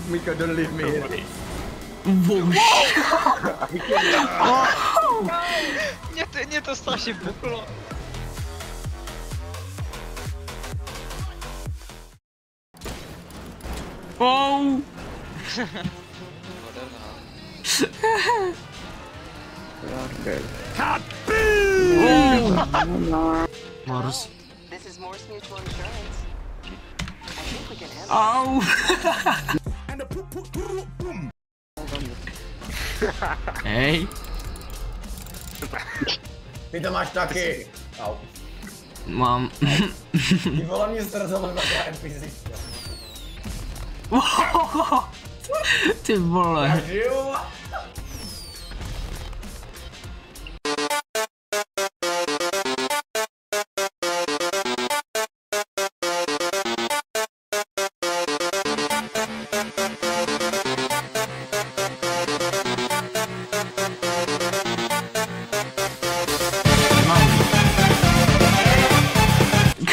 Miko, don't leave me here. Mě to strašně buklo. Oh! Morse. This is Morse Mutual Insurance. I think we can handle Au! Hej. Ty to máš taky. Au. Mám. Ty vole, mě zrazilo na NPC. Ty vole. Já žiju.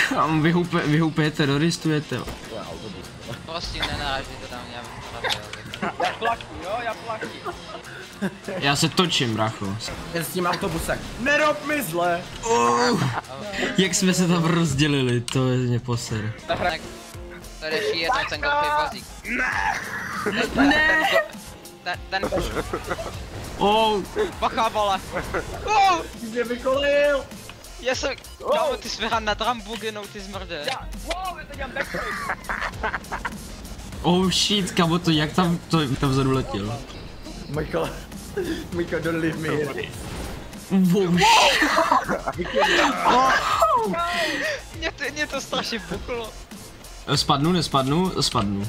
Kam vyhoupě teroristujete? Prosím, nenarážejte tam, já bych to Já plaču, jo, já plaču. Já se točím, brácho. Jen s tím autobusem. Nerob mi zle. Jak jsme se tam rozdělili, to je mě poser. Tak, to řeší jednou ten golfový vozík. Ne! Ten... Oh! Bacha, vole! Oh! Ty mě vykolejil. Já jsem... Kámo, ty jsi vyhrál na Drambugenou, ty zmrde. Wow, já to dělám backflip. Oh shit, kamo, to jak tam vzadu letěl? Miko, don't leave me here. Wow. Mě to strašně buklo. Spadnu, nespadnu? Spadnu.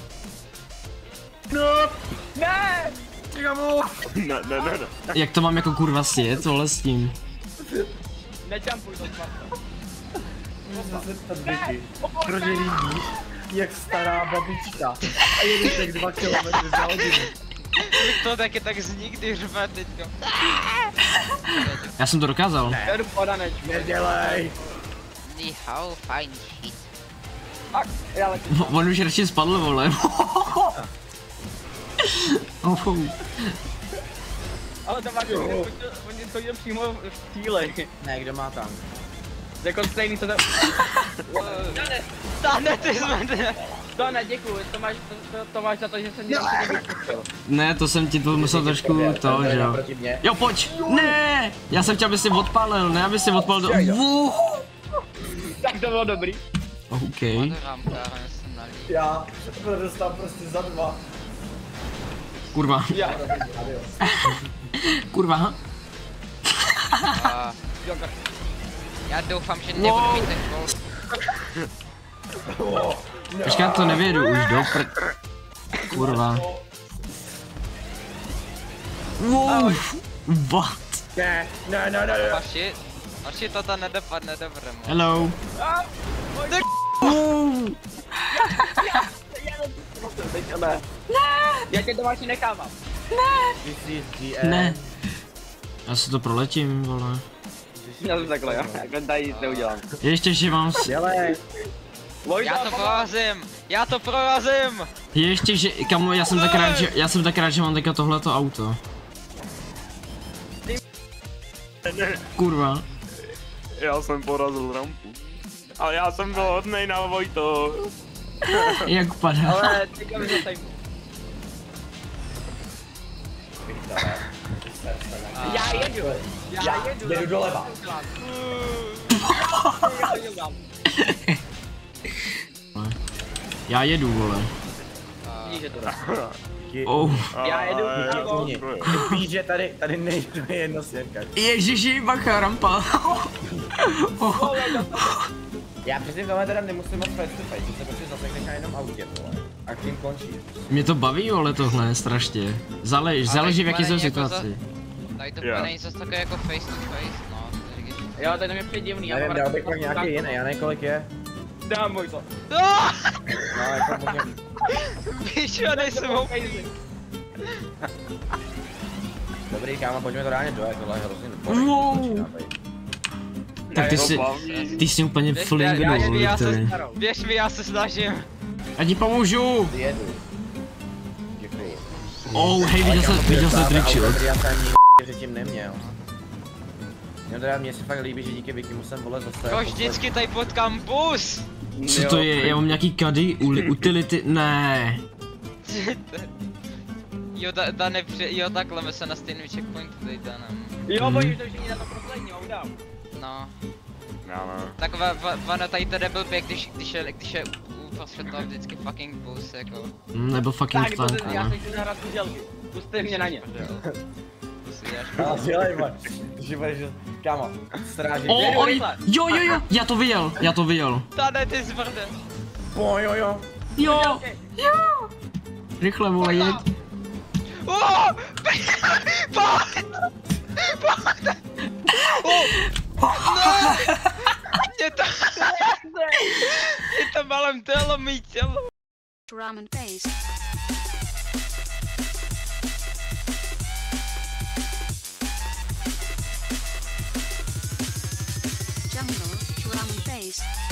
No! Ne! Kamo! Ne. Jak to mám jako kurva sjet, vole, s tím? Nejumpuj to, Sparta. Můžu se zeptat Vicky. Proč líbíš, jak stará babička a jedu tak 2 kilometry za hodinu. To taky tak z nikdy řve teďko. Já jsem to dokázal. Já jdu podaneč. Nedělej! Ni hao, fajn shit. Tak, já letím. On už radši spadl, vole. Oh. Ale to máš, oni to jdou přímo v cíli. Ne, kdo má tam? Jako stejný, co to... Táhne, ty zmrde. To ne, děkuju, to máš za to, že jsem něco nevypustil. Ne, to jsem ti to musel trošku to, že jo. Proti mně. Jo, pojď! Ne! Já jsem chtěl, aby si odpálil, ne aby si odpálil do... Tak to bylo dobrý. OK. Já to dostal prostě za 2. Kurva. Já. Kurva. Já doufám, že nebudu mít ten gol. Počkat, to nevědu už do Kurva. Wow. What? Ne. Hoši, toto nedopadne dobře. Hello. Ne. Já tě domácí nechávám. Ne. Já se to proletím, vole. Já jsem takhle, jako tady nic neudělám. Ještě, že mám... Dělej. Já to prorazím! Ještě, že... Kamo, já jsem tak rád, že mám teďka tohleto auto. Kurva. Já jsem porazil rampu. Ale já jsem byl hodnej na Vojto. Jak padá. Ale teďka mi zasejmu. Já jedu. Jedu doleva. Já jedu, vole. Víš, že to dá. Oh. Já jedu. Víš, že tady nejde jedno svěrka. Ježiši, bacha, rampa. Já přesně tohle teda nemusím moc face to face, to se prostě zasekneš na jednom autě, vole. A tím končí. Mě to baví, vole, tohle, strašně. Záleží v jaký jsou situaci. Tady to není zase také jako face to face, no. Jo, tady mě přijde divný. Nevím, dal bych pak nějaký jiný, já nevím kolik je. Dám můj to. No, jako můžem. Víš, já nejsem houplý. Dobrý, kámo, pojďme to reálně dojet, tohle je hrozně Wow. Tak ty jsi úplně flingnul, Běž mi, já se snažím. Já ti pomůžu. Jedu. Oh, hej, viděl jsem trickshot. Já jsem ani předtím neměl. No teda mně se fakt líbí, že díky Vikimu jsem vole zase... Kož vždycky tady potkám bus! Co to je? Já mám nějaký kady, utility, ne. Jo, Dane, jo, takhle my se na stejném checkpointu tady, Danem. Jo, bojíš to všichni na to poslední, udám. No. Já ne. Tak Vano tady to blbě, když je uprostřed toho vždycky fucking bus, jako. Nebo fucking Tak, tank, já no. se chci zahrát kuželky. Puste mě na ně. Bus jdeš. No, dělej, že budeš, kámo, strážit. Oj, jo, já to viděl. Dane, ty zvrde. Jo. Jo, rychle vole, jeď. Je to malem tělo, mý tělo. Drum and bass. Jungle, drum and bass.